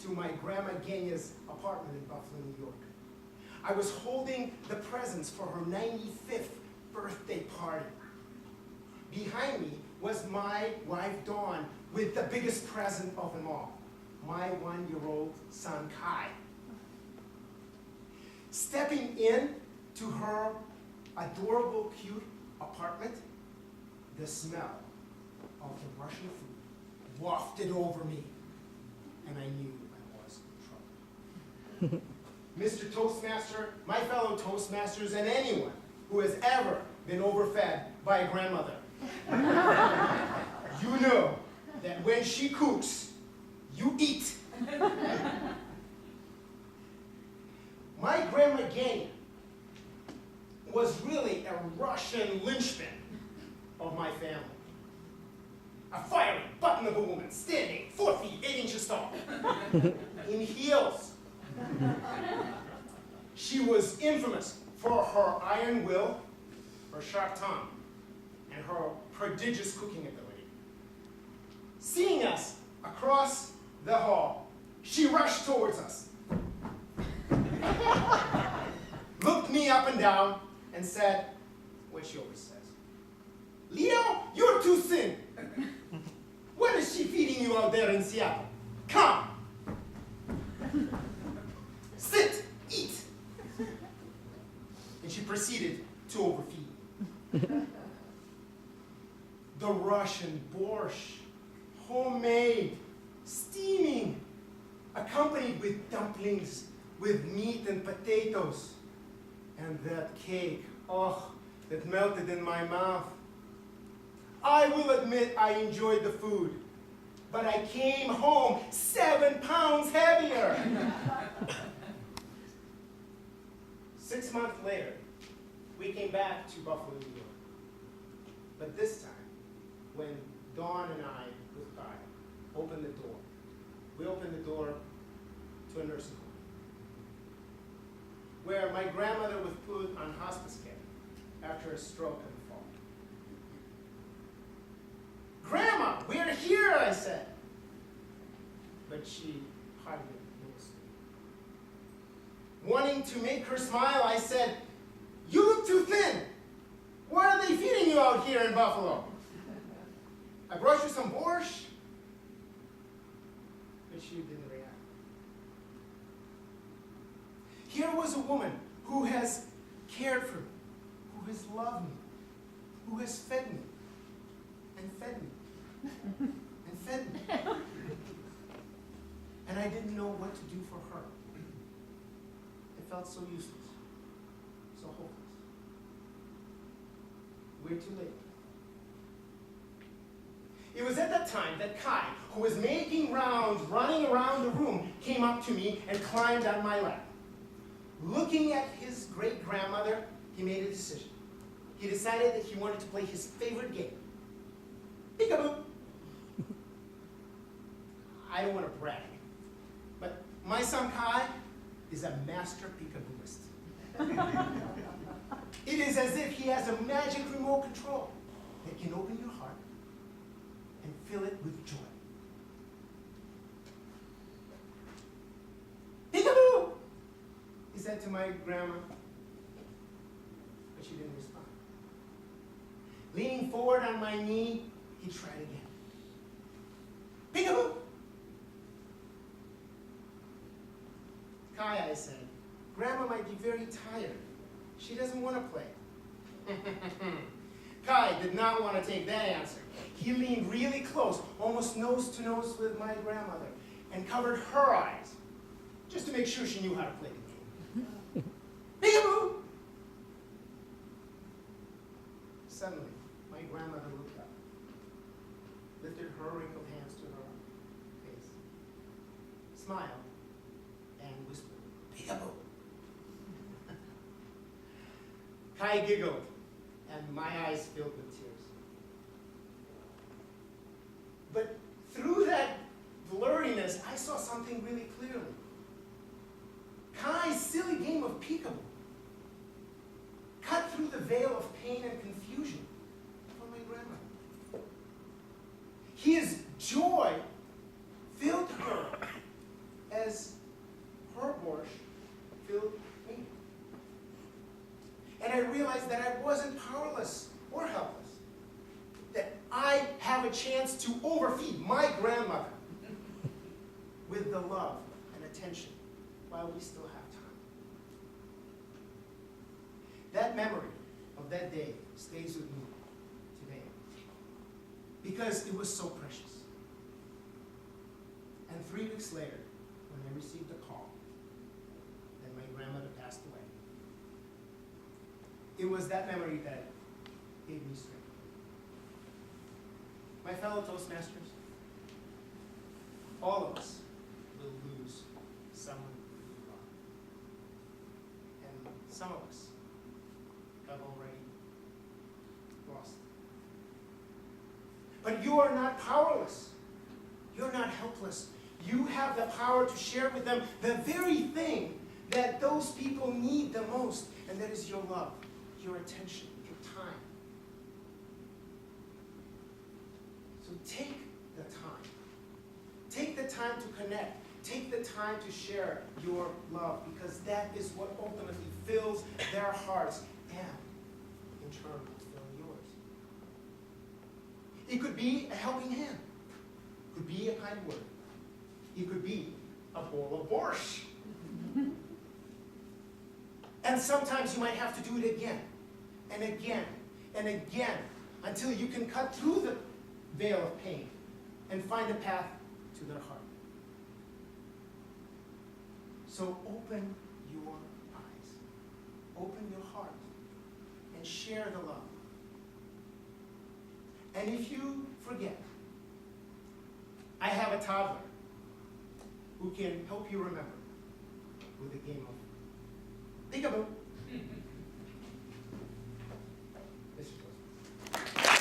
to my Grandma Genya's apartment in Buffalo, New York. I was holding the presents for her 95th birthday party. Behind me was my wife, Dawn, with the biggest present of them all, my 1-year-old son, Kai. Stepping in to her adorable, cute apartment, the smell of the Russian food wafted over me, and I knew I was in trouble. Mr. Toastmaster, my fellow Toastmasters, and anyone who has ever been overfed by a grandmother, you know that when she cooks, you eat. My Grandma Genya was really a Russian linchpin of my family. A fiery button of a woman standing 4 feet 8 inches tall, in heels. She was infamous for her iron will, her sharp tongue, and her prodigious cooking ability. Seeing us across the hall, she rushed towards us, looked me up and down, and said what she always says, "Leo, you're too thin. What is she feeding you out there in Seattle? Come. Sit, eat." And she proceeded to overfeed. The Russian borscht, homemade, steaming, accompanied with dumplings, with meat and potatoes. And that cake, oh, that melted in my mouth. I will admit I enjoyed the food, but I came home 7 pounds heavier. 6 months later, we came back to Buffalo, New York. But this time, when Dawn and I, with Kai, opened the door, we opened the door to a nursing home, where my grandmother was put on hospice care after a stroke and a fall. "Grandma, we're here," I said. But she hardly noticed me. Wanting to make her smile, I said, "You look too thin. What are they feeding you out here in Buffalo? I brought you some borscht." But she didn't react. Here was a woman who has cared for me, who has loved me, who has fed me, and fed me, and fed me. And I didn't know what to do for her. It felt so useless, so hopeless. We're too late. It was at that time that Kai, who was making rounds, running around the room, came up to me and climbed on my lap. Looking at his great-grandmother, he made a decision. He decided that he wanted to play his favorite game, peekaboo. I don't want to brag, but my son Kai is a master peekabooist. It is as if he has a magic remote control that can open your heart and fill it with joy. "Peekaboo!" he said to my grandma, but she didn't respond. Leaning forward on my knee, he tried again. "Peekaboo!" "Kai," I said, "Grandma might be very tired. She doesn't want to play." Kai did not want to take that answer. He leaned really close, almost nose to nose with my grandmother, and covered her eyes, just to make sure she knew how to play the game. "Peekaboo!" Suddenly, my grandmother looked up, lifted her wrinkled hands to her face, smiled, and whispered, "Peekaboo!" Kai giggled, and my eyes filled with tears. But through that blurriness, I saw something really clearly. Kai's silly game of peekaboo cut through the veil of pain and confusion for my grandmother. His joy filled her borscht filled me. And I realized that I wasn't powerless or helpless. That I have a chance to overfeed my grandmother with the love and attention while we still have time. That memory of that day stays with me today because it was so precious. And 3 weeks later, when I received a call that my grandmother passed away, it was that memory that gave me strength. My fellow Toastmasters, all of us will lose someone we love. And some of us have already lost. But you are not powerless. You're not helpless. You have the power to share with them the very thing that those people need the most, and that is your love, your attention, your time. So take the time. Take the time to connect. Take the time to share your love, because that is what ultimately fills their hearts and, in turn, will fill yours. It could be a helping hand. It could be a kind word. It could be a bowl of borscht. And sometimes you might have to do it again and again and again until you can cut through the veil of pain and find a path to their heart. So open your eyes, open your heart, and share the love. And if you forget, I have a toddler who can help you remember with a game of peekaboo.